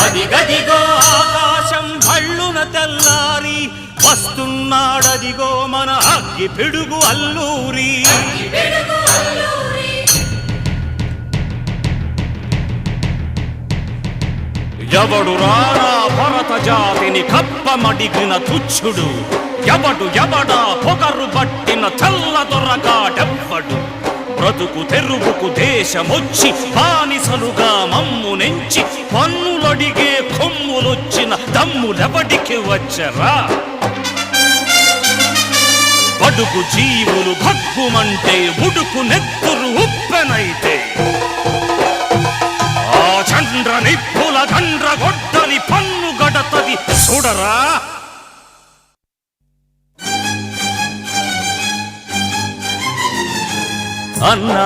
అదిగదిగో ఆకాశం భళ్ళున తెల్లారి వస్తున్నాడదిగో మన అగ్గి పిడుగు అల్లూరి. ఎవడు రానా భరత జాతిని కప్పమడిగిన తుచ్చుడు, ఎవడా పొగరు పట్టిన తెల్ల దొరగాడెవ్వడు. బ్రతుకు తెరువుకు దేశమొచ్చి బానిసలుగా మమ్ము నెంచి పన్నులడిగే కొమ్ములొచ్చిన దమ్ములెవడికి వచ్చరా? బడుగు జీవులు భగ్గుమంటే ఉడుకు నెత్తురు ఉప్పెనైతే ఆ చంద్ర నిప్పుల గండ్ర గొడ్డలి పన్ను గడతది చూడరా. అన్నా